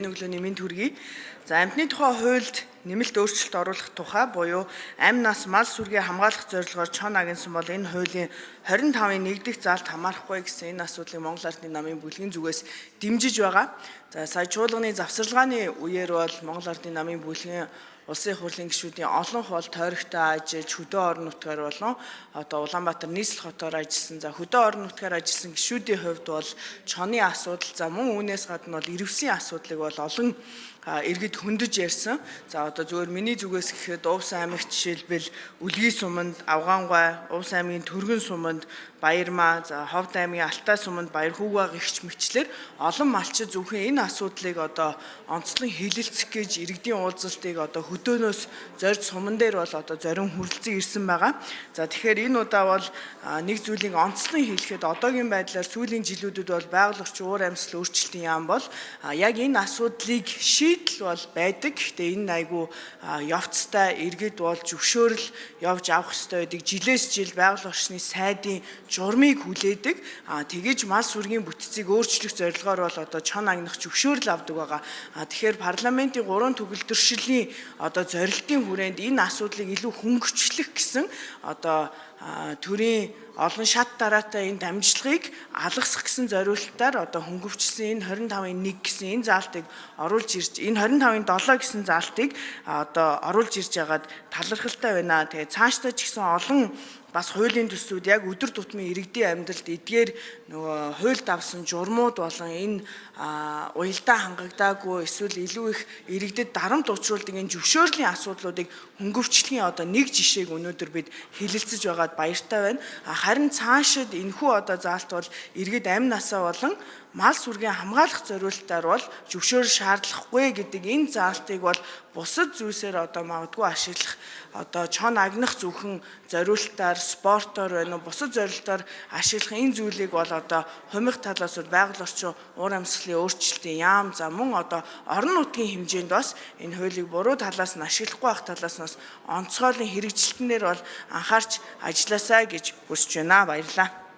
Өглөөний мэнд хүргэе. За амьтны тухай хуульд нэмэлт өөрчлөлт оруулах тухай буюу амь нас мал сүргийг хамгаалах зорилгоор чон агнасан бол энэ хуулийн 25-ын 1-р заалт хамаарахгүй гэсэн энэ асуудлыг Монгол Ардын намын бүлгийн зүгээс дэмжиж байгаа. За сая чуулганы завсарлагын үеэр бол Монгол Ардын намын бүлгийн Улсын хурлын гишүүдийн олон хол тойрогтой ажиллаж хөдөө орон нутгаар болон одоо Улаанбаатар нийслэл хотоор ажилласан. За хөдөө орон нутгаар ажилласан гишүүдийн хувьд бол чоны асуудал за мөн үүнээс гадна бол иргэсийн асуудлыг бол олон иргэд хөндөж ярьсан. За одоо зөвхөн миний зүгээс гэхэд Увс аймагт жишээлбэл Үлгий суманд, Авгаангай, Увс аймгийн Түргэн суманд, Баярмаа, за Ховд аймгийн Алтай суманд Баяр хүүгээ гихч мэтлэр олон малчид зөвхөн энэ асуудлыг одоо онцлон хилэлцэх гэж иргэдийн уулзалтыг одоо хөдөөнөөс зорж суман дээр бол одоо зарим хүрэлцэн ирсэн байгаа. За тэгэхээр энэ удаа бол нэг зүйлийг онцлон хэлэхэд одоогийн байдлаар сүүлийн жилүүдэд бол байгаль орчин уур амьсгал өөрчлөлтийн яам бол яг энэ асуудлыг шийдэл бол байдаг. Гэхдээ энэ айгүй явцтай иргэд бол зөвшөөрөл явж авах ёстой байдаг. Жилээс жил байгаль орчны сайдын журмыг хүлээдэг. Тэгэж мал сүргийн бүтцийг өөрчлөх зорилгоор бол одоо чон агнах зөвшөөрөл авдаг байгаа. Тэгэхээр парламентын 3 төгөлдрөшлийн одоо зорилтын хүрээнд энэ асуудлыг илүү хөнгөвчлөх гэсэн одоо төрийн олон шат дараатай энэ дамжлагыг алгасах гэсэн зорилтоор одоо хөнгөвчлсөн энэ 25-ын 1 гэсэн энэ заалтыг оруулж ирж энэ 25-ын 7 гэсэн заалтыг одоо оруулж ирж байгаад талархалтай байна. Тэгээ цаашдаа ч гэсэн олон бас хуулийн төслүүд яг өдөр тутмын иргэдийн амьдралд эдгээр нөгөө хуульд авсан журмууд болон энэ уялдаа хангагдаагүй эсвэл илүү их иргэдэд дарамт учруулдаг энэ зөвшөөрлийн асуудлуудыг хөнгөвчлөхийн одоо нэг жишээг өнөөдөр бид хэлэлцэж байгаад баяртай байна. Харин цаашид энэхүү одоо заалт бол иргэд амь насаа болон мал сүргийн хамгаалах зорилтоор бол зөвшөөрөл шаардлагагүй гэдэг энэ заалтыг бол бусад зүйлсээр одоо магадгүй ашиглах одоо чон агнах зөвхөн зорилтоор спортоор байна уу бусад зорилтоор ашиглах энэ зүйлийг бол одоо хумих талаас бол байгаль орчин уур амьсгалын өөрчлөлтийн яам за мөн одоо орон нутгийн хэмжээнд бас энэ хуулийг буруу талаас нь ашиглахгүй байх талаас нь онцгойлон хэрэгжилтнээр бол анхаарч ажилласаа гэж хүсэж байна. Баярлалаа.